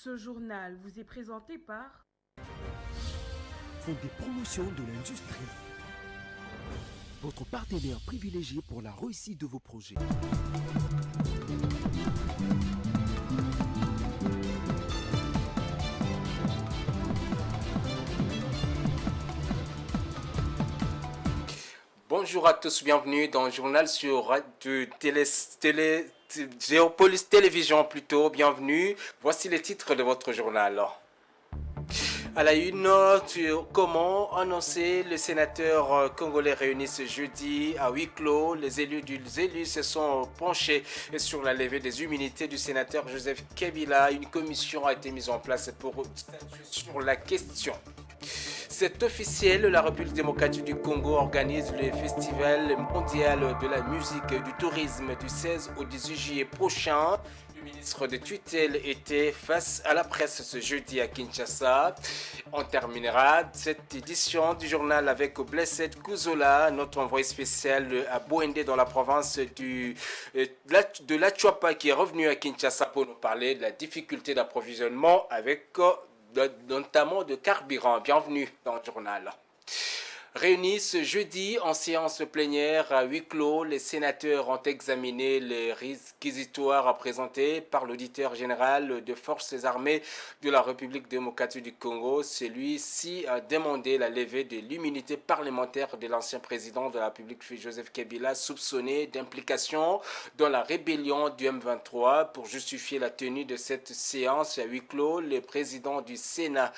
Ce journal vous est présenté par Fonds des promotions de l'industrie. Votre partenaire privilégié pour la réussite de vos projets. Bonjour à tous, bienvenue dans le journal sur Géopolis Télévision plutôt, bienvenue. Voici les titres de votre journal. À la une, comment annoncer le sénateur congolais réunis ce jeudi à huis clos. Les élus se sont penchés sur la levée des immunités du sénateur Joseph Kabila. Une commission a été mise en place pour statuer sur la question. C'est officiel, la République démocratique du Congo organise le Festival mondial de la musique et du tourisme du 16 au 18 juillet prochain. Le ministre de tutelle était face à la presse ce jeudi à Kinshasa. On terminera cette édition du journal avec Blessed Kuzola, notre envoyé spécial à Bouendé dans la province de l'Achuapa qui est revenu à Kinshasa pour nous parler de la difficulté d'approvisionnement avec notamment de carburant. Bienvenue dans le journal. Réunis ce jeudi en séance plénière à huis clos, les sénateurs ont examiné les réquisitoires présentés par l'auditeur général des forces armées de la République démocratique du Congo. Celui-ci a demandé la levée de l'immunité parlementaire de l'ancien président de la République, Joseph Kabila, soupçonné d'implication dans la rébellion du M23. Pour justifier la tenue de cette séance à huis clos, le président du Sénat,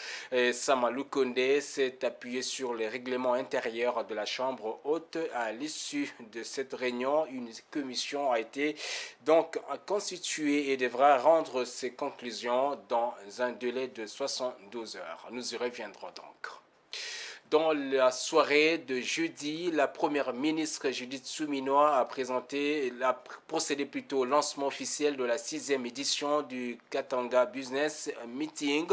Samalou Kondé, s'est appuyé sur les règlements intérieur de la Chambre haute. À l'issue de cette réunion, une commission a été donc constituée et devra rendre ses conclusions dans un délai de 72 heures. Nous y reviendrons donc. Dans la soirée de jeudi, la première ministre Judith Suminwa a procédé plutôt au lancement officiel de la 6e édition du Katanga Business Meeting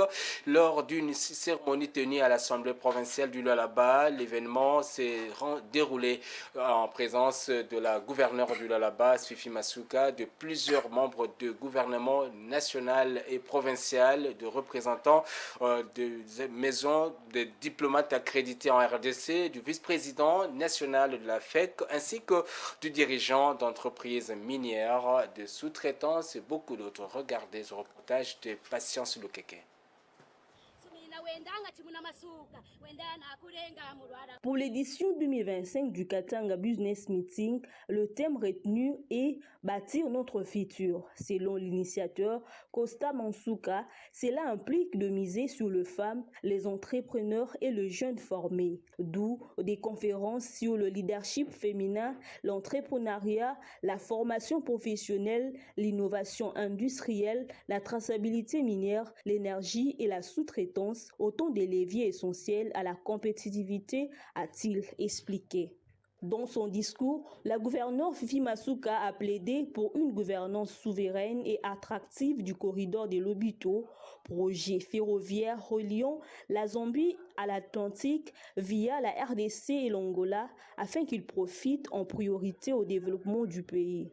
lors d'une cérémonie tenue à l'Assemblée provinciale du Lualaba. L'événement s'est déroulé en présence de la gouverneure du Lualaba, Fifi Masuka, de plusieurs membres du gouvernement national et provincial, de représentants de maisons de diplomates accrédités en RDC, du vice-président national de la FEC, ainsi que du dirigeant d'entreprises minières, de sous-traitance et beaucoup d'autres. Regardez ce reportage de Patience Lukeke. Pour l'édition 2025 du Katanga Business Meeting, le thème retenu est « Bâtir notre futur ». Selon l'initiateur Costa Mansuka, cela implique de miser sur les femmes, les entrepreneurs et les jeunes formés, d'où des conférences sur le leadership féminin, l'entrepreneuriat, la formation professionnelle, l'innovation industrielle, la traçabilité minière, l'énergie et la sous-traitance, autant des leviers essentiels à la compétitivité, a-t-il expliqué. Dans son discours, la gouverneure Fifi Masuka a plaidé pour une gouvernance souveraine et attractive du corridor de Lobito, projet ferroviaire reliant la Zambie à l'Atlantique via la RDC et l'Angola, afin qu'il profite en priorité au développement du pays.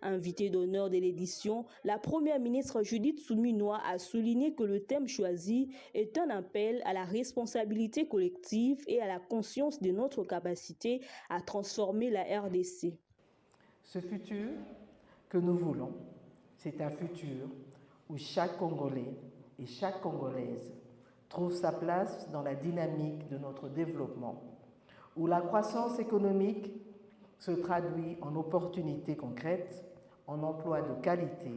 Invitée d'honneur de l'édition, la première ministre Judith Suminwa a souligné que le thème choisi est un appel à la responsabilité collective et à la conscience de notre capacité à transformer la RDC. Ce futur que nous voulons, c'est un futur où chaque Congolais et chaque Congolaise trouve sa place dans la dynamique de notre développement, où la croissance économique se traduit en opportunités concrètes, en emplois de qualité,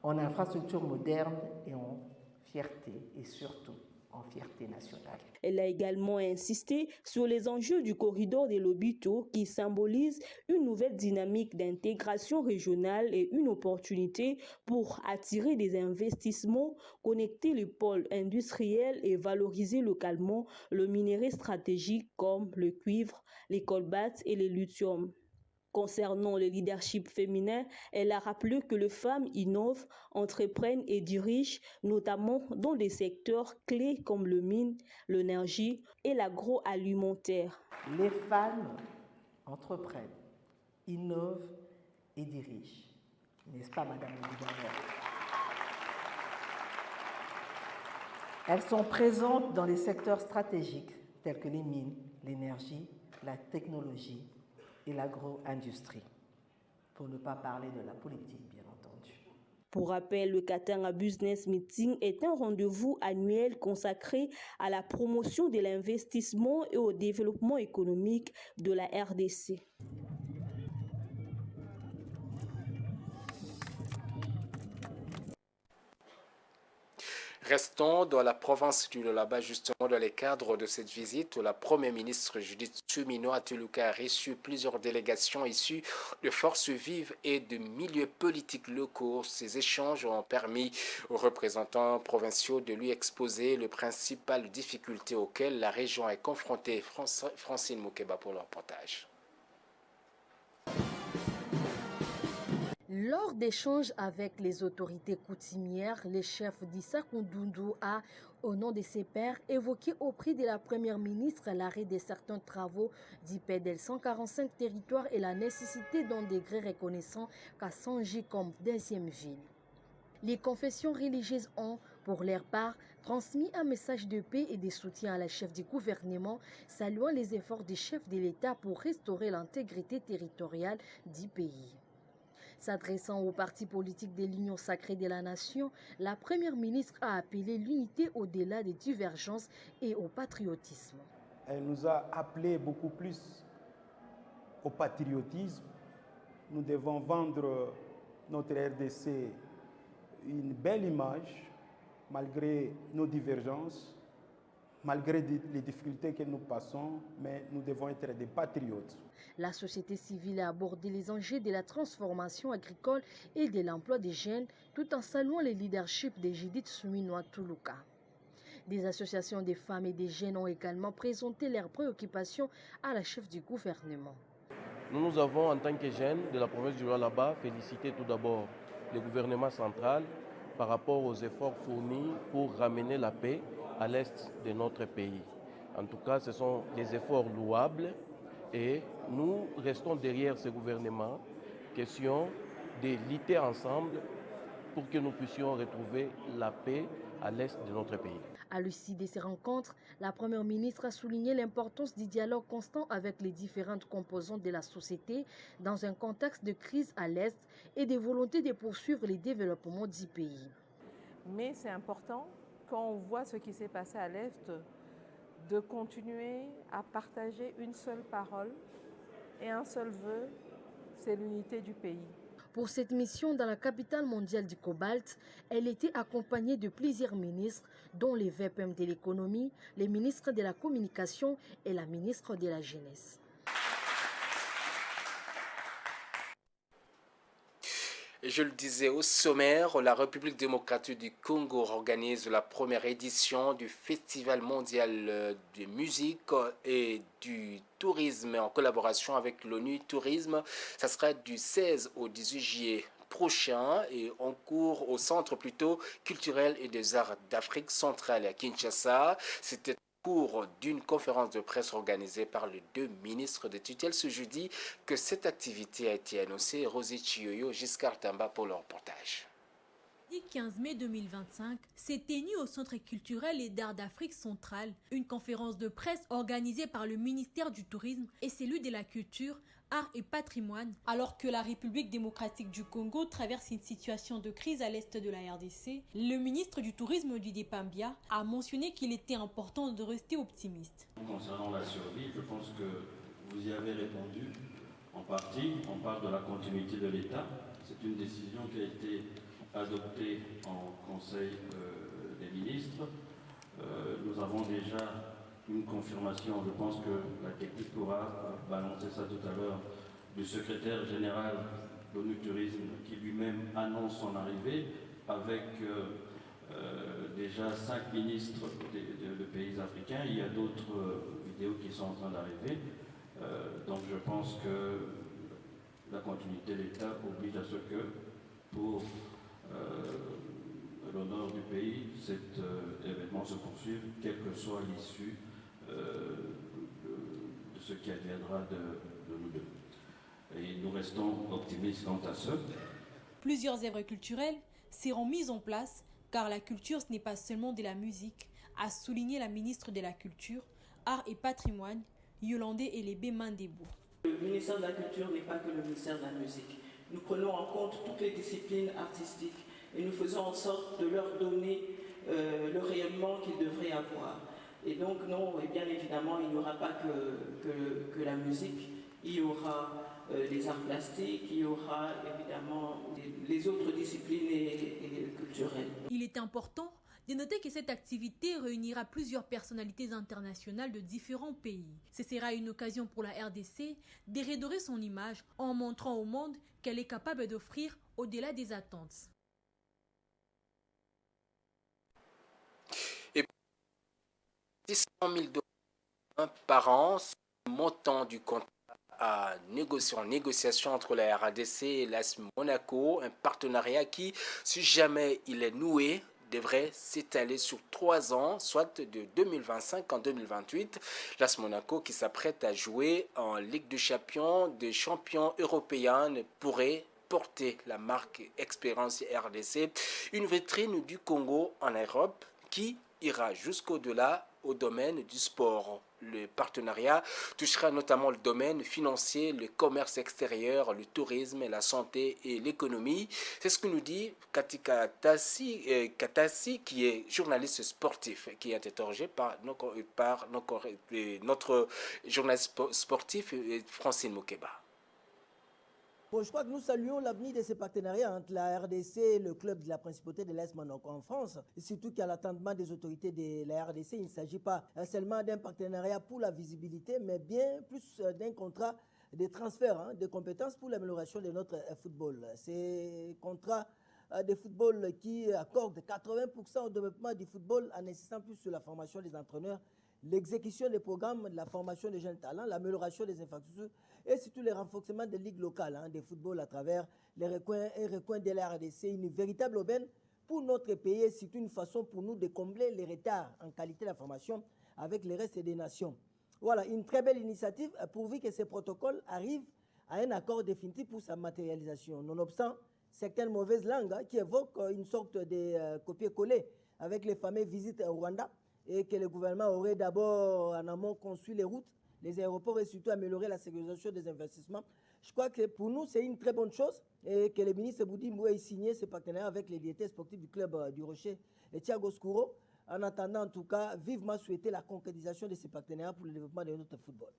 en infrastructures modernes et en fierté, et surtout en fierté nationale. Elle a également insisté sur les enjeux du corridor des Lobito qui symbolise une nouvelle dynamique d'intégration régionale et une opportunité pour attirer des investissements, connecter les pôles industriels et valoriser localement le minerai stratégique comme le cuivre, les colbates et les lithium. Concernant le leadership féminin, elle a rappelé que les femmes innovent, entreprennent et dirigent, notamment dans des secteurs clés comme le mine, l'énergie et l'agroalimentaire. Les femmes entreprennent, innovent et dirigent. N'est-ce pas, Madame la Gouverneure? Elles sont présentes dans les secteurs stratégiques tels que les mines, l'énergie, la technologie et l'agro-industrie, pour ne pas parler de la politique, bien entendu. Pour rappel, le Katanga Business Meeting est un rendez-vous annuel consacré à la promotion de l'investissement et au développement économique de la RDC. Restons dans la province du Lualaba, justement dans les cadres de cette visite où la première ministre Judith Suminwa Tuluka a reçu plusieurs délégations issues de forces vives et de milieux politiques locaux. Ces échanges ont permis aux représentants provinciaux de lui exposer les principales difficultés auxquelles la région est confrontée. Francine Moukeba pour le reportage. Lors d'échanges avec les autorités coutumières, le chef d'Issa Koundoundou a, au nom de ses pairs, évoqué auprès de la première ministre l'arrêt de certains travaux d'IPEDEL 145 territoires et la nécessité d'un degré reconnaissant Kassanji comme deuxième ville. Les confessions religieuses ont, pour leur part, transmis un message de paix et de soutien à la chef du gouvernement, saluant les efforts du chef de l'État pour restaurer l'intégrité territoriale du pays. S'adressant aux partis politiques de l'Union sacrée de la nation, la première ministre a appelé l'unité au-delà des divergences et au patriotisme. Elle nous a appelé beaucoup plus au patriotisme. Nous devons vendre notre RDC une belle image, malgré nos divergences, malgré les difficultés que nous passons, mais nous devons être des patriotes. La société civile a abordé les enjeux de la transformation agricole et de l'emploi des jeunes, tout en saluant le leadership de Judith Suminwa Tuluka. Des associations de femmes et des jeunes ont également présenté leurs préoccupations à la chef du gouvernement. Nous avons, en tant que jeunes de la province du Lualaba, félicité tout d'abord le gouvernement central par rapport aux efforts fournis pour ramener la paix à l'est de notre pays. En tout cas, ce sont des efforts louables et nous restons derrière ce gouvernement. Question de lutter ensemble pour que nous puissions retrouver la paix à l'est de notre pays. À l'issue de ces rencontres, la première ministre a souligné l'importance du dialogue constant avec les différentes composantes de la société dans un contexte de crise à l'est et de volonté de poursuivre les développements du pays. Mais c'est important, quand on voit ce qui s'est passé à l'Est, de continuer à partager une seule parole et un seul vœu, c'est l'unité du pays. Pour cette mission dans la capitale mondiale du cobalt, elle était accompagnée de plusieurs ministres, dont les VPM de l'économie, les ministres de la communication et la ministre de la jeunesse. Et je le disais au sommaire, la République démocratique du Congo organise la première édition du Festival mondial de musique et du tourisme en collaboration avec l'ONU Tourisme. Ça sera du 16 au 18 juillet prochain et en cours au Centre plutôt culturel et des arts d'Afrique centrale à Kinshasa. C'était cours d'une conférence de presse organisée par les deux ministres de tutelle ce jeudi que cette activité a été annoncée. Rosie Chioyo, Giscard Tamba pour le reportage. Le 15 mai 2025 s'est tenue au Centre culturel et d'art d'Afrique centrale une conférence de presse organisée par le ministère du Tourisme et celui de la Culture, Art et Patrimoine, alors que la République démocratique du Congo traverse une situation de crise à l'est de la RDC. Le ministre du Tourisme Didier Pambia a mentionné qu'il était important de rester optimiste. Concernant la survie, je pense que vous y avez répondu en partie. On parle de la continuité de l'État. C'est une décision qui a été adoptée en Conseil des ministres. Nous avons déjà une confirmation, je pense que la technique pourra balancer ça tout à l'heure, du secrétaire général de l'ONU Tourisme qui lui-même annonce son arrivée avec déjà 5 ministres de pays africains. Il y a d'autres vidéos qui sont en train d'arriver. Donc je pense que la continuité de l'État oblige à ce que pour l'honneur du pays, cet événement se poursuive, quelle que soit l'issue de ce qui adviendra de nous deux. Et nous restons optimistes quant à ce. Plusieurs œuvres culturelles seront mises en place car la culture ce n'est pas seulement de la musique, a souligné la ministre de la Culture, Art et Patrimoine, Yolande Elébé Mandebo. Le ministère de la Culture n'est pas que le ministère de la musique. Nous prenons en compte toutes les disciplines artistiques et nous faisons en sorte de leur donner le rayonnement qu'ils devraient avoir. Et donc non, et bien évidemment, il n'y aura pas que la musique, il y aura les arts plastiques, il y aura évidemment les autres disciplines et culturelles. Il est important de noter que cette activité réunira plusieurs personnalités internationales de différents pays. Ce sera une occasion pour la RDC de redorer son image en montrant au monde qu'elle est capable d'offrir au-delà des attentes. Et 600 000 $ par an, le montant du contrat en négociation entre la RDC et l'AS Monaco, un partenariat qui, si jamais il est noué, devrait s'étaler sur 3 ans, soit de 2025 en 2028. L'AS Monaco, qui s'apprête à jouer en Ligue des champions européens, pourrait porter la marque Expérience RDC, une vitrine du Congo en Europe qui ira jusqu'au-delà au domaine du sport. Le partenariat touchera notamment le domaine financier, le commerce extérieur, le tourisme, la santé et l'économie. C'est ce que nous dit Katika Katassi, qui est journaliste sportif, qui est interrogé par notre journaliste sportif Francine Mokeba. Bon, je crois que nous saluons l'avenir de ces partenariats entre la RDC et le club de la principauté de l'Est Monaco en France. Et surtout qu'à l'attendement des autorités de la RDC, il ne s'agit pas seulement d'un partenariat pour la visibilité, mais bien plus d'un contrat de transfert de compétences pour l'amélioration de notre football. Ces contrats de football qui accordent 80% au développement du football en insistant plus sur la formation des entraîneurs, l'exécution des programmes de la formation des jeunes talents, l'amélioration des infrastructures et surtout le renforcement des ligues locales de football à travers les recoins de la RDC. Une véritable aubaine pour notre pays. C'est une façon pour nous de combler les retards en qualité de la formation avec le reste des nations. Voilà, une très belle initiative pourvu que ces protocoles arrivent à un accord définitif pour sa matérialisation. Nonobstant certaines mauvaises langues qui évoquent une sorte de copier-coller avec les fameuses visites au Rwanda, et que le gouvernement aurait d'abord en amont conçu les routes, les aéroports et surtout amélioré la sécurisation des investissements. Je crois que pour nous, c'est une très bonne chose et que le ministre Boudi Mboué ait signé ce partenariat avec les directeurs sportifs du club du Rocher et Thiago Scuro. En attendant, en tout cas, vivement souhaiter la concrétisation de ces partenariats pour le développement de notre football.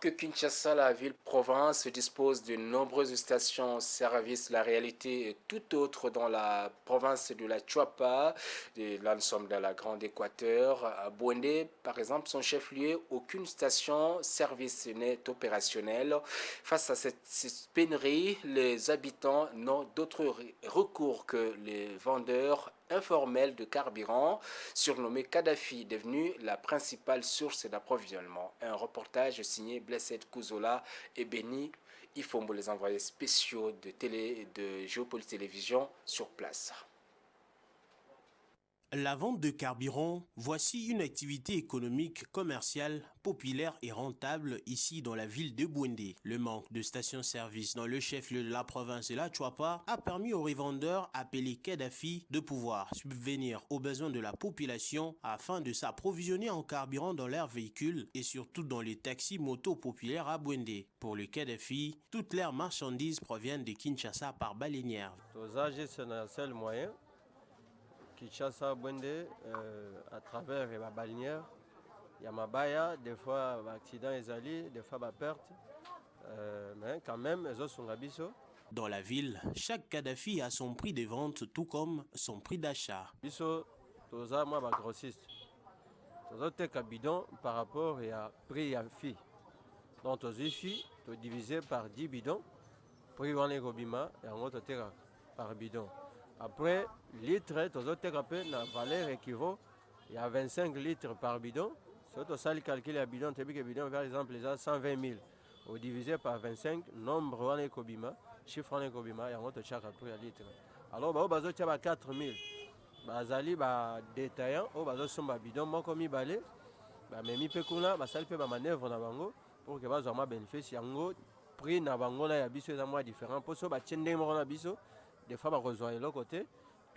Que Kinshasa, la ville-province, dispose de nombreuses stations-service. La réalité est tout autre dans la province de la Chuapa. Là, nous sommes dans la Grande Équateur. À Bouendé, par exemple, son chef-lieu, aucune station-service n'est opérationnelle. Face à cette pénurie, les habitants n'ont d'autre recours que les vendeurs informel de carburant, surnommé Kadhafi, devenu la principale source d'approvisionnement. Un reportage signé Blessed Kouzola et Béni Ifombo, les envoyés spéciaux de Géopolitique Télévision sur place. La vente de carburant, voici une activité économique, commerciale, populaire et rentable ici dans la ville de Bouendé. Le manque de stations-service dans le chef-lieu de la province de la Chuapa a permis aux revendeurs appelés Kadhafi de pouvoir subvenir aux besoins de la population afin de s'approvisionner en carburant dans leurs véhicules et surtout dans les taxis motos populaires à Bouendé. Pour le Kadhafi, toutes leurs marchandises proviennent de Kinshasa par baleinière. C'est un seul moyen. Kinshasa, Bouendé, à travers la balinière, il y a Mabaya, des fois l'accident est allé, des fois la perte, mais quand même, les autres sont abisso. Dans la ville, chaque Kadhafi a son prix de vente, tout comme son prix d'achat. Bisso, tout ça, moi, je suis grossiste. Tout ça, c'est un bidon par rapport à prix à fille. Donc, tout ça, tu divisé par 10 bidons, prix de l'égobima, et en gros, tu par bidon. Après, litre, tu as la valeur équivaut à 25 litres par bidon. Si tu as calculé le bidon, tu as vu que le bidon, par exemple, les 120 000. Au divisé par 25, nombre de l'écobima, chiffre de l'écobima, et en gros, tu as après litre. Alors, tu as 4 000. Bazali ba détaillant, tu as bidon, moi comme il balai, mais mi pe kuna, ça peut manœuvre na bango pour que bazoma bénéfice. Yango prix na bango na yabiso est moins différent. Pour ça, tiende mo na biso. Des fois, on rejoint l'autre côté,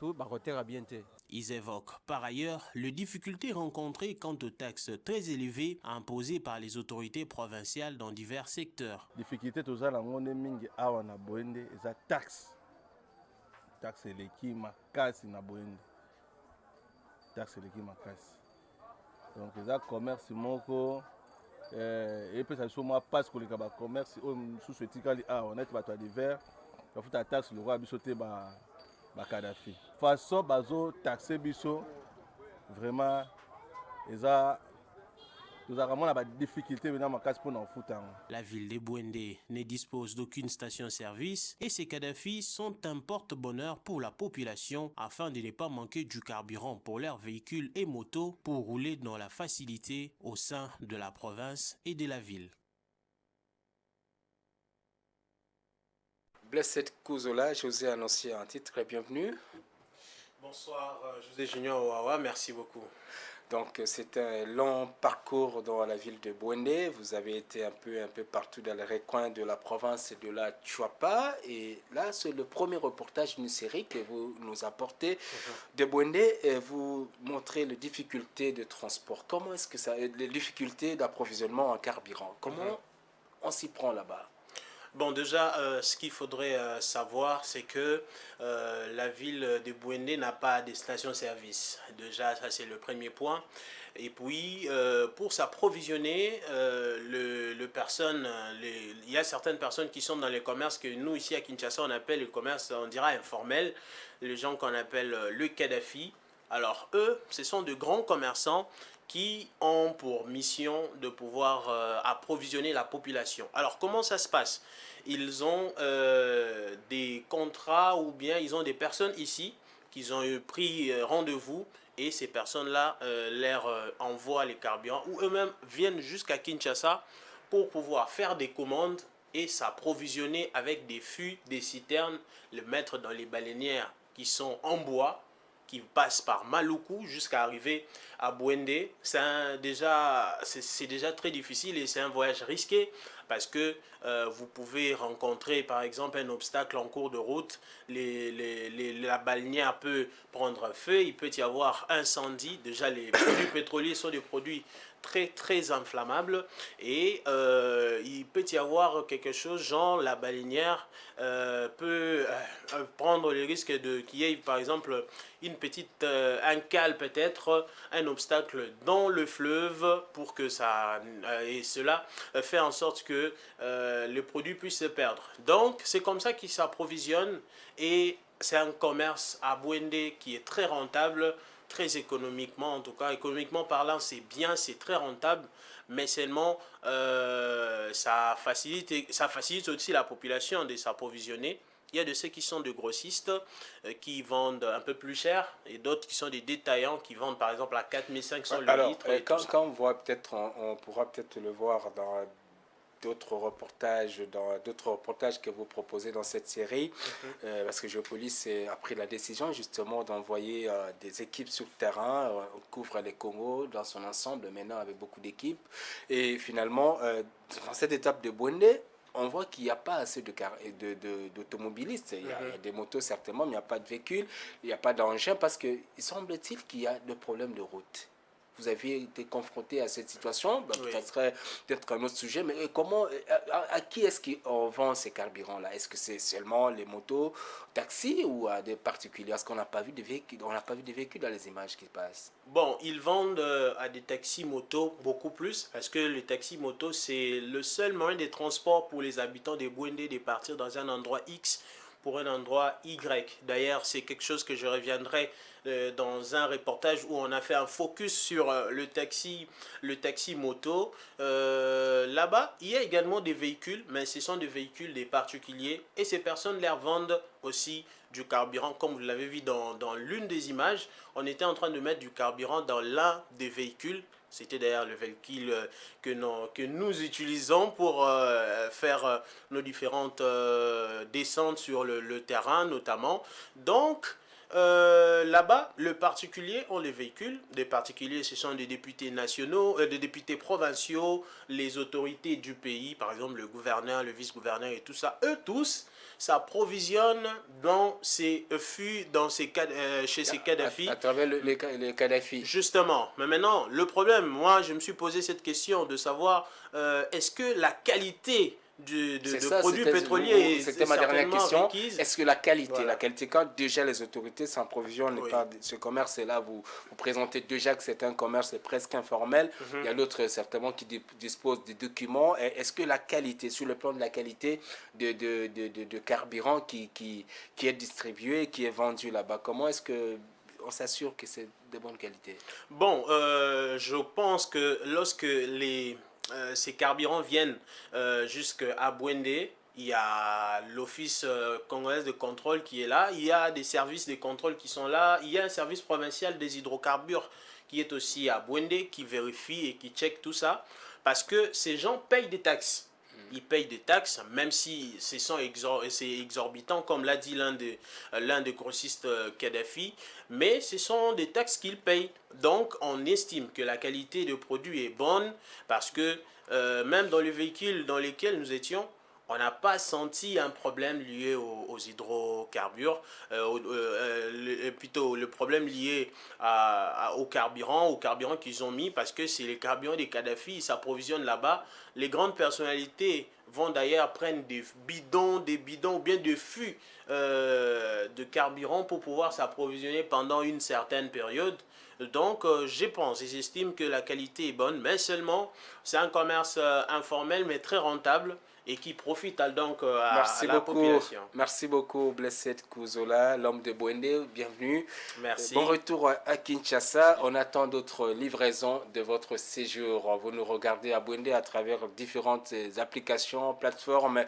tout bakoteka bien te. Ils évoquent par ailleurs les difficultés rencontrées quant aux taxes très élevées imposées par les autorités provinciales dans divers secteurs. Difficulté toza na ngone mingi awa na Bwende eza taxe eleki makasi na Bwende. Taxe eleki makasi. Donc eza commerce moko et puis ça so moi passe koleka ba commerce o mususu etikali awa net bato divers bafuta taxe le roi biso te ba Kadhafi. Façon bazo taxer biso vraiment eza La ville de Bwende ne dispose d'aucune station-service et ces Kadhafi sont un porte-bonheur pour la population afin de ne pas manquer du carburant pour leurs véhicules et motos pour rouler dans la facilité au sein de la province et de la ville. Blessed Kouzola, je vous ai annoncé un titre, bienvenue. Bonsoir, José Junior Owawa, merci beaucoup. Donc c'est un long parcours dans la ville de Bwende. Vous avez été un peu partout dans les recoins de la province de la Chuapa. Et là, c'est le premier reportage d'une série que vous nous apportez de Bwende. Et vous montrez les difficultés de transport. Comment est-ce que ça, les difficultés d'approvisionnement en carburant, comment on s'y prend là-bas? Bon, déjà, ce qu'il faudrait savoir, c'est que la ville de Bwende n'a pas de station-service. Déjà, ça c'est le premier point. Et puis, pour s'approvisionner, il y a certaines personnes qui sont dans les commerces que nous, ici à Kinshasa, on appelle le commerce, on dira informel, les gens qu'on appelle le Kadhafi. Alors, eux, ce sont de grands commerçants qui ont pour mission de pouvoir approvisionner la population. Alors, comment ça se passe? Ils ont des contrats ou bien ils ont des personnes ici qui ont pris rendez-vous et ces personnes-là leur envoient les carburants ou eux-mêmes viennent jusqu'à Kinshasa pour pouvoir faire des commandes et s'approvisionner avec des fûts, des citernes, le mettre dans les baleinières qui sont en bois, qui passe par Maluku jusqu'à arriver à Bwende. C'est déjà très difficile et c'est un voyage risqué parce que vous pouvez rencontrer par exemple un obstacle en cours de route, la balenière peut prendre feu, il peut y avoir incendie. Déjà les produits pétroliers sont des produits très inflammable et il peut y avoir quelque chose genre la baleinière peut prendre le risque qu'il y ait par exemple un cale peut-être, un obstacle dans le fleuve pour que ça et cela fait en sorte que le produit puisse se perdre. Donc c'est comme ça qu'ils s'approvisionnent et c'est un commerce à Bwende qui est très rentable, très économiquement, en tout cas économiquement parlant c'est bien, c'est très rentable, mais seulement ça facilite aussi la population de s'approvisionner. Il y a de ceux qui sont de grossistes qui vendent un peu plus cher et d'autres qui sont des détaillants qui vendent par exemple à 4500 le litre. Quand on voit peut-être, on pourra peut-être le voir dans d'autres reportages que vous proposez dans cette série, parce que Géopolis a pris la décision justement d'envoyer des équipes sur le terrain. On couvre les Congo dans son ensemble maintenant avec beaucoup d'équipes et finalement dans cette étape de Bwende, on voit qu'il n'y a pas assez d'automobilistes. Il y a des motos certainement, mais il n'y a pas de véhicules, il n'y a pas d'engins parce qu'il semble-t-il qu'il y a des problèmes de route. Vous avez été confronté à cette situation, ça serait peut-être un autre sujet, mais comment, à qui est-ce qu'on vend ces carburants-là? Est-ce que c'est seulement les motos, taxis ou à des particuliers? Parce qu'on n'a pas vu de véhicules, dans les images qui passent. Bon, ils vendent à des taxis motos beaucoup plus, parce que le taxi moto, c'est le seul moyen de transport pour les habitants de Bwende de partir dans un endroit X pour un endroit Y. D'ailleurs, c'est quelque chose que je reviendrai dans un reportage où on a fait un focus sur le taxi moto. Là-bas, il y a également des véhicules, mais ce sont des véhicules des particuliers et ces personnes leur vendent aussi du carburant. Comme vous l'avez vu dans l'une des images, on était en train de mettre du carburant dans l'un des véhicules. C'était d'ailleurs le véhicule que nous utilisons pour faire nos différentes descentes sur le terrain notamment. Donc, là-bas, le particulier ont les véhicules. Des particuliers, ce sont des députés nationaux, des députés provinciaux, les autorités du pays, par exemple le gouverneur, le vice-gouverneur et tout ça. Eux tous, s'approvisionne dans ces fûts, chez ces Kadhafi. À travers les Kadhafi. Justement. Mais maintenant, le problème, moi, je me suis posé cette question de savoir est-ce que la qualité de produits pétroliers c'était ma dernière question. Est-ce que la qualité, quand déjà les autorités s'approvisionnent par ce commerce-là, vous présentez déjà que c'est un commerce presque informel, il y a d'autres certainement qui disposent des documents. Est-ce que la qualité, sur le plan de la qualité de carburant qui est distribué, qui est vendu là-bas, comment est-ce que on s'assure que c'est de bonne qualité? Bon, je pense que lorsque ces carburants viennent jusqu'à Bouendé, il y a l'office congolais de contrôle qui est là, il y a des services de contrôle qui sont là, il y a un service provincial des hydrocarbures qui est aussi à Bouendé, qui vérifie et qui check tout ça, parce que ces gens payent des taxes. Ils payent des taxes, même si c'est exorbitant, comme l'a dit l'un des grossistes Kadhafi, mais ce sont des taxes qu'ils payent. Donc, on estime que la qualité de produit est bonne, parce que même dans les véhicules dans lesquels nous étions, on n'a pas senti un problème lié aux hydrocarbures, plutôt le problème lié au carburant qu'ils ont mis, parce que c'est les carburants des Kadhafi, ils s'approvisionnent là-bas. Les grandes personnalités vont d'ailleurs prendre des bidons ou bien des fûts de carburant pour pouvoir s'approvisionner pendant une certaine période. Donc, j'estime que la qualité est bonne, mais seulement, c'est un commerce informel, mais très rentable, et qui profite donc à la population. Merci beaucoup, Blessed Kouzola, l'homme de Bouendé, bienvenue. Merci. Bon retour à Kinshasa. On attend d'autres livraisons de votre séjour. Vous nous regardez à Bouendé à travers différentes applications, plateformes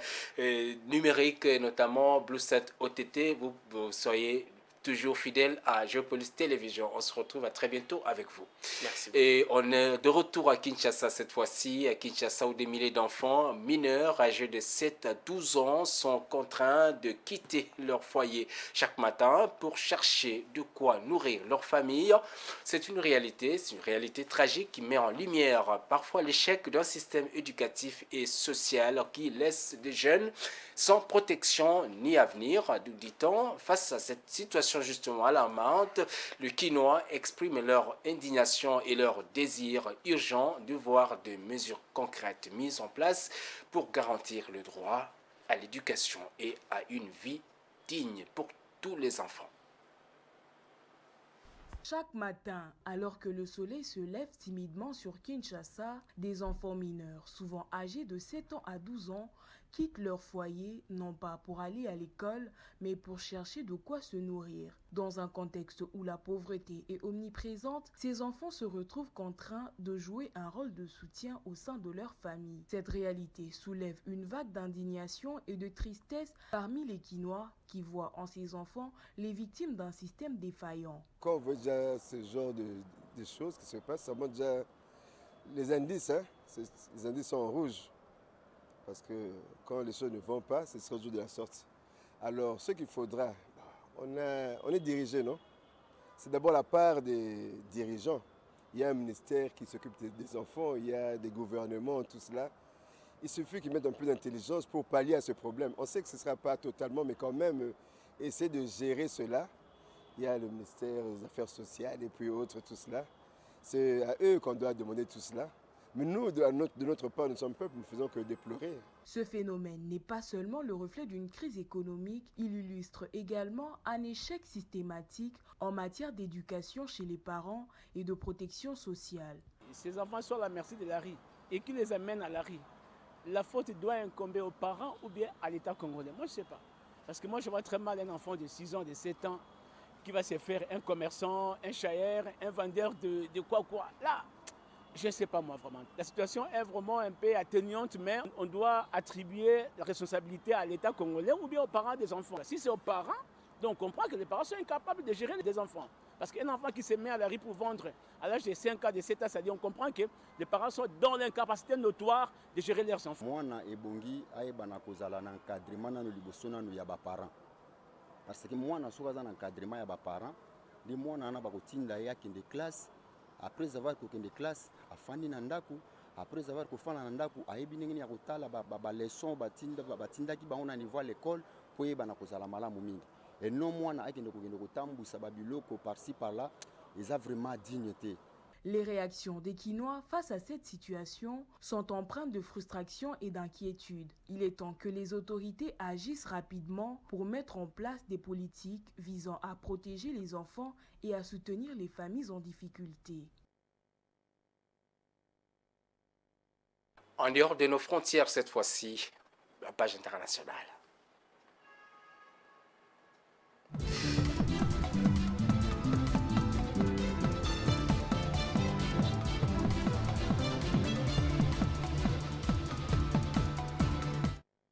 numériques, notamment Bluesat OTT. Vous soyez toujours fidèle à Géopolis Télévision. On se retrouve à très bientôt avec vous. Merci. Et on est de retour à Kinshasa cette fois-ci, à Kinshasa où des milliers d'enfants mineurs âgés de 7 à 12 ans sont contraints de quitter leur foyer chaque matin pour chercher de quoi nourrir leur famille. C'est une réalité tragique qui met en lumière parfois l'échec d'un système éducatif et social qui laisse des jeunes sans protection ni avenir. Nous dit-on, face à cette situation justement alarmante, le Quinois exprime leur indignation et leur désir urgent de voir des mesures concrètes mises en place pour garantir le droit à l'éducation et à une vie digne pour tous les enfants. Chaque matin, alors que le soleil se lève timidement sur Kinshasa, des enfants mineurs, souvent âgés de 7 ans à 12 ans, quittent leur foyer, non pas pour aller à l'école, mais pour chercher de quoi se nourrir. Dans un contexte où la pauvreté est omniprésente, ces enfants se retrouvent contraints de jouer un rôle de soutien au sein de leur famille. Cette réalité soulève une vague d'indignation et de tristesse parmi les Quinois qui voient en ces enfants les victimes d'un système défaillant. Quand on voit déjà ce genre de choses qui se passent, ça montre déjà les indices. Les indices sont en rouge. Parce que quand les choses ne vont pas, c'est ce jour de la sortie. Alors, ce qu'il faudra, on est dirigé, non? C'est d'abord la part des dirigeants. Il y a un ministère qui s'occupe des enfants, il y a des gouvernements, tout cela. Il suffit qu'ils mettent un peu d'intelligence pour pallier à ce problème. On sait que ce ne sera pas totalement, mais quand même, essayer de gérer cela. Il y a le ministère des Affaires sociales et puis autres, tout cela. C'est à eux qu'on doit demander tout cela. Mais nous, de notre part, nous sommes peuple, nous ne faisons que déplorer. Ce phénomène n'est pas seulement le reflet d'une crise économique, il illustre également un échec systématique en matière d'éducation chez les parents et de protection sociale. Ces enfants sont à la merci de la rue et qui les amène à la rue. La faute doit incomber aux parents ou bien à l'État congolais. Moi, je ne sais pas. Parce que moi, je vois très mal un enfant de 6 ans, de 7 ans, qui va se faire un commerçant, un chailleur, un vendeur de quoi. Là, je ne sais pas moi vraiment. La situation est vraiment un peu atténuante, mais on doit attribuer la responsabilité à l'État congolais ou bien aux parents des enfants. Si c'est aux parents, donc on comprend que les parents sont incapables de gérer des enfants. Parce qu'un enfant qui se met à la rue pour vendre à l'âge de 5 ans, de 7 ans, c'est-à-dire on comprend que les parents sont dans l'incapacité notoire de gérer leurs enfants. Mwana ebongi ayebana kozala na encadrement nanu liboso nanu ya baparents. Parce que mwana soki aza na encadrement ya baparents, ndi mwana wana bakotinda ye akende classe. Après avoir kokende classe, afandi na ndaku, après avoir kofanda na ndako ayebi ndenge ya kotala baleson batindaki bango na niveau à l'école po yeba na kozala malamu mingi et non mwana akende kokende kotambusa babiloko par-ci par-là eza vraiment digne te. Les réactions des Kinois face à cette situation sont empreintes de frustration et d'inquiétude. Il est temps que les autorités agissent rapidement pour mettre en place des politiques visant à protéger les enfants et à soutenir les familles en difficulté. En dehors de nos frontières cette fois-ci, la page internationale.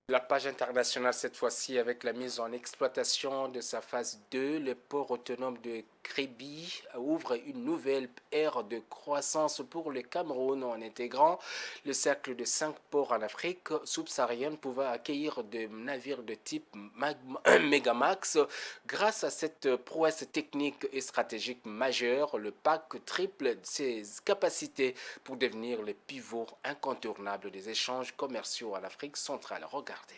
La page internationale cette fois-ci avec la mise en exploitation de sa phase 2, le port autonome de Kribi ouvre une nouvelle ère de croissance pour le Cameroun en intégrant le cercle de 5 ports en Afrique subsaharienne pouvant accueillir des navires de type Megamax. Grâce à cette prouesse technique et stratégique majeure, le PAC triple ses capacités pour devenir le pivot incontournable des échanges commerciaux en Afrique centrale. Regardez.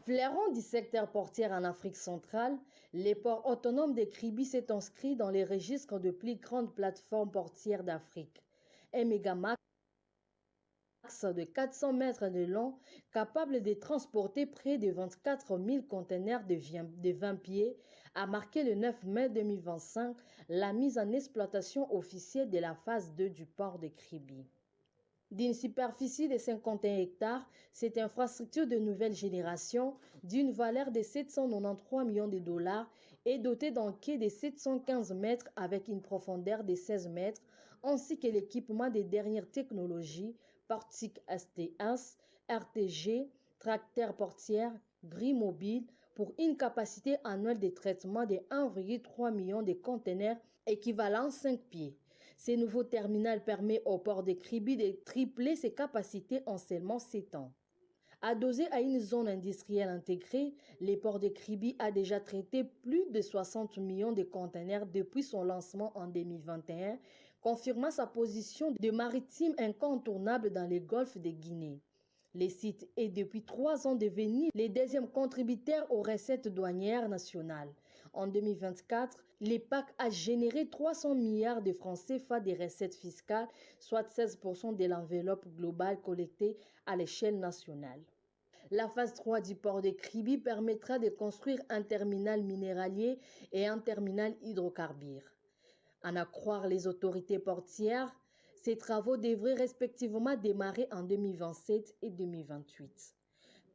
Flairon du secteur portier en Afrique centrale, les ports autonomes de Kribi s'est inscrit dans les registres de plus grandes plateformes portières d'Afrique. Un Megamax de 400 mètres de long, capable de transporter près de 24 000 conteneurs de 20 pieds, a marqué le 9 mai 2025 la mise en exploitation officielle de la phase 2 du port de Kribi. D'une superficie de 51 hectares, cette infrastructure de nouvelle génération, d'une valeur de 793 millions de dollars, est dotée d'un quai de 715 mètres avec une profondeur de 16 mètres, ainsi que l'équipement des dernières technologies, portique STS, RTG, tracteur portière, grille mobile, pour une capacité annuelle de traitement de 1,3 million de conteneurs équivalent 5 pieds. Ce nouveau terminal permet au port de Kribi de tripler ses capacités en seulement 7 ans. Adosé à une zone industrielle intégrée, le port de Kribi a déjà traité plus de 60 millions de conteneurs depuis son lancement en 2021, confirmant sa position de maritime incontournable dans le golfe de Guinée. Le site est depuis 3 ans devenu le deuxième contributeur aux recettes douanières nationales. En 2024, le PAC a généré 300 milliards de francs CFA de recettes fiscales, soit 16% de l'enveloppe globale collectée à l'échelle nationale. La phase 3 du port de Kribi permettra de construire un terminal minéralier et un terminal hydrocarbures. En à croire les autorités portières, ces travaux devraient respectivement démarrer en 2027 et 2028.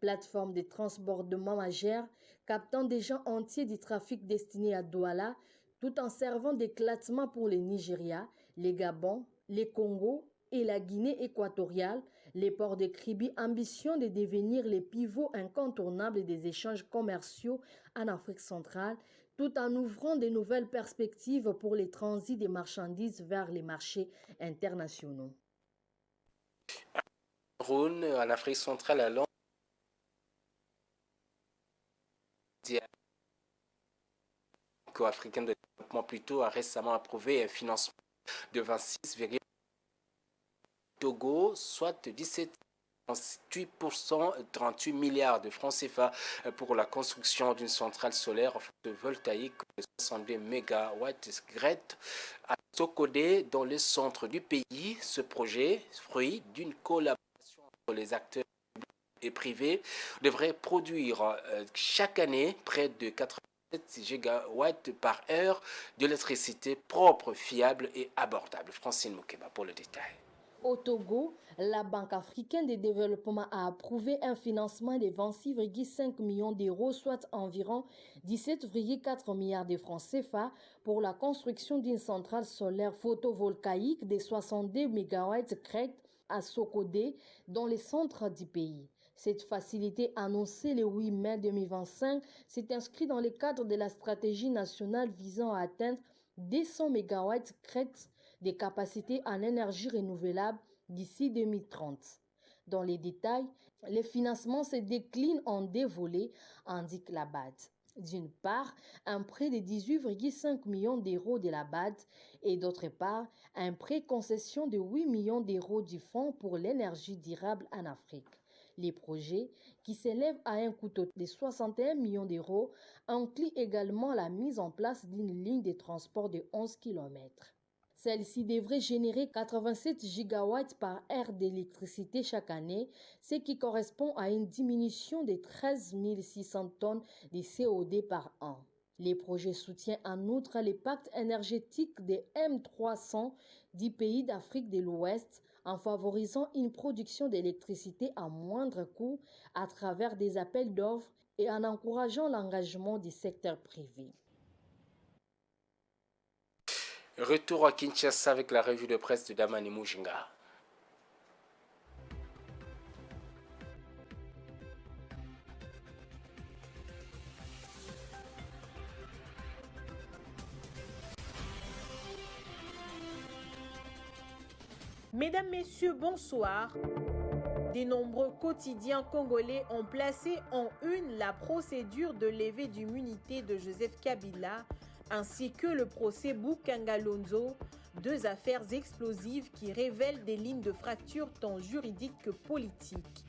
Plateforme de transbordement majeure, captant des gens entiers du trafic destiné à Douala, tout en servant d'éclatement pour le Nigeria, le Gabon, le Congo et la Guinée équatoriale, les ports de Kribi ambitionnent de devenir les pivots incontournables des échanges commerciaux en Afrique centrale, tout en ouvrant de nouvelles perspectives pour les transits des marchandises vers les marchés internationaux. En Afrique centrale, à Londres, africain de développement plutôt a récemment approuvé un financement de 26,8 Togo, soit 17,8%, 38 milliards de francs CFA pour la construction d'une centrale solaire photovoltaïque de 62 MW à Sokodé, dans le centre du pays. Ce projet, fruit d'une collaboration entre les acteurs et privés, devrait produire chaque année près de 87 gigawatts par heure d'électricité propre, fiable et abordable. Francine Moukeba pour le détail. Au Togo, la Banque africaine de développement a approuvé un financement de 26,5 millions d'euros, soit environ 17,4 milliards de francs CFA, pour la construction d'une centrale solaire photovoltaïque de 62 MW à Sokodé, dans le centre du pays. Cette facilité annoncée le 8 mai 2025 s'est inscrite dans le cadre de la stratégie nationale visant à atteindre 200 MW de capacité en énergie renouvelable d'ici 2030. Dans les détails, le financement se décline en 2 volets, indique la BAD. D'une part, un prêt de 18,5 millions d'euros de la BAD et d'autre part, un prêt concession de 8 millions d'euros du Fonds pour l'énergie durable en Afrique. Les projets, qui s'élèvent à un coût de 61 millions d'euros, incluent également la mise en place d'une ligne de transport de 11 km. Celle-ci devrait générer 87 gigawatts par heure d'électricité chaque année, ce qui correspond à une diminution de 13 600 tonnes de CO2 par an. Les projets soutiennent en outre les pactes énergétiques des M300 du pays d'Afrique de l'Ouest en favorisant une production d'électricité à moindre coût à travers des appels d'offres et en encourageant l'engagement du secteur privé. Retour à Kinshasa avec la revue de presse de Damani Mujinga. Mesdames, Messieurs, bonsoir. De nombreux quotidiens congolais ont placé en une la procédure de levée d'immunité de Joseph Kabila ainsi que le procès Boukangalonzo, deux affaires explosives qui révèlent des lignes de fracture tant juridiques que politiques.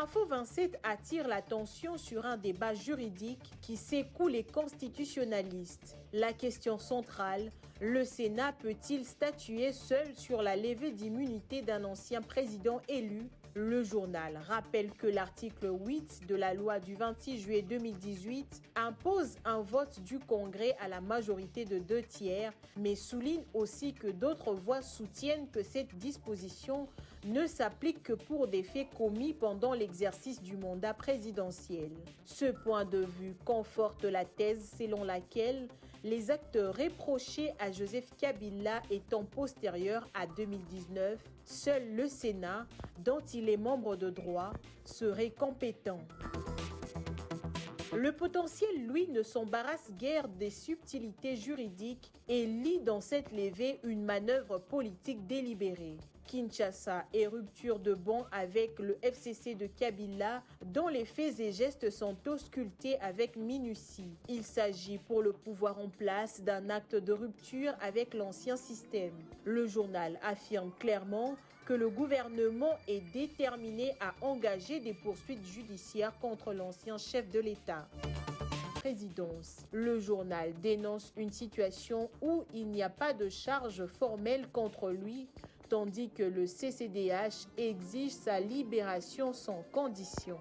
Info 27 attire l'attention sur un débat juridique qui secoue les constitutionnalistes. La question centrale, le Sénat peut-il statuer seul sur la levée d'immunité d'un ancien président élu ? Le journal rappelle que l'article 8 de la loi du 26 juillet 2018 impose un vote du Congrès à la majorité de 2/3, mais souligne aussi que d'autres voix soutiennent que cette disposition ne s'applique que pour des faits commis pendant l'exercice du mandat présidentiel. Ce point de vue conforte la thèse selon laquelle les actes reprochés à Joseph Kabila étant postérieurs à 2019, seul le Sénat, dont il est membre de droit, serait compétent. Le potentiel, lui, ne s'embarrasse guère des subtilités juridiques et lit dans cette levée une manœuvre politique délibérée. Kinshasa et rupture de ban avec le FCC de Kabila, dont les faits et gestes sont auscultés avec minutie. Il s'agit pour le pouvoir en place d'un acte de rupture avec l'ancien système. Le journal affirme clairement que le gouvernement est déterminé à engager des poursuites judiciaires contre l'ancien chef de l'État. Présidence. Le journal dénonce une situation où il n'y a pas de charge formelle contre lui, tandis que le CCDH exige sa libération sans condition.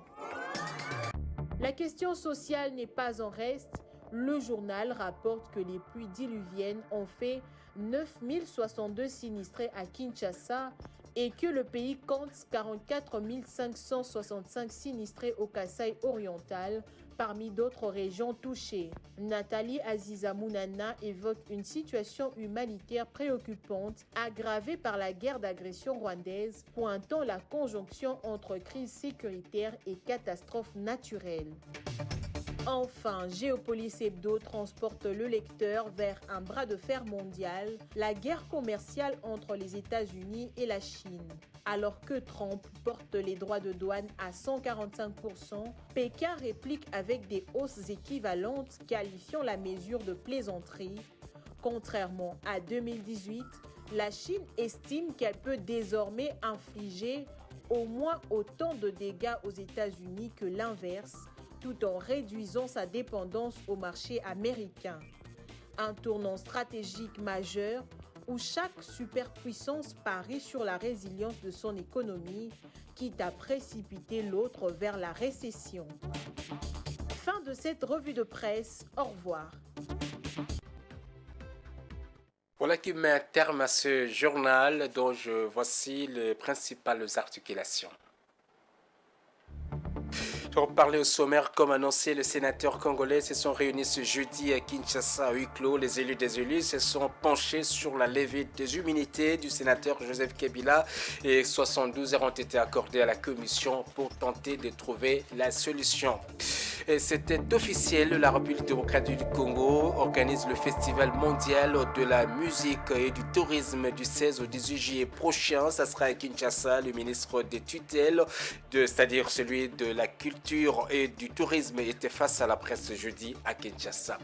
La question sociale n'est pas en reste. Le journal rapporte que les pluies diluviennes ont fait 9062 sinistrés à Kinshasa et que le pays compte 44 565 sinistrés au Kasaï oriental, parmi d'autres régions touchées. Nathalie Aziza Mounana évoque une situation humanitaire préoccupante aggravée par la guerre d'agression rwandaise, pointant la conjonction entre crise sécuritaire et catastrophe naturelle. Enfin, Géopolis Hebdo transporte le lecteur vers un bras de fer mondial, la guerre commerciale entre les États-Unis et la Chine. Alors que Trump porte les droits de douane à 145%, Pékin réplique avec des hausses équivalentes qualifiant la mesure de plaisanterie. Contrairement à 2018, la Chine estime qu'elle peut désormais infliger au moins autant de dégâts aux États-Unis que l'inverse, tout en réduisant sa dépendance au marché américain. Un tournant stratégique majeur où chaque superpuissance parie sur la résilience de son économie, quitte à précipiter l'autre vers la récession. Fin de cette revue de presse. Au revoir. Voilà qui met un terme à ce journal dont voici les principales articulations. Pour parler au sommaire, comme annoncé, les sénateurs congolais se sont réunis ce jeudi à Kinshasa à huis clos. Les élus des élus se sont penchés sur la levée des immunités du sénateur Joseph Kabila et 72 heures ont été accordées à la commission pour tenter de trouver la solution. Et c'était officiel, la République démocratique du Congo organise le Festival mondial de la musique et du tourisme du 16 au 18 juillet prochain. Ça sera à Kinshasa, le ministre des tutelles, c'est-à-dire celui de la culture culture et du tourisme était face à la presse jeudi à Kinshasa.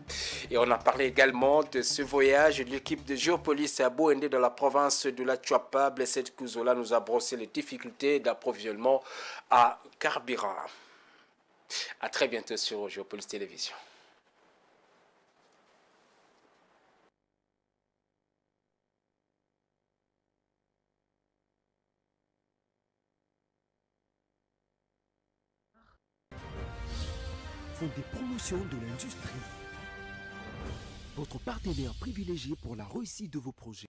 Et on a parlé également de ce voyage de l'équipe de Géopolis à Bouende dans la province de la Tchouapa. Blessé Kouzola nous a brossé les difficultés d'approvisionnement à carburant. À très bientôt sur Géopolis Télévision. Font des promotions de l'industrie. Votre partenaire privilégié pour la réussite de vos projets.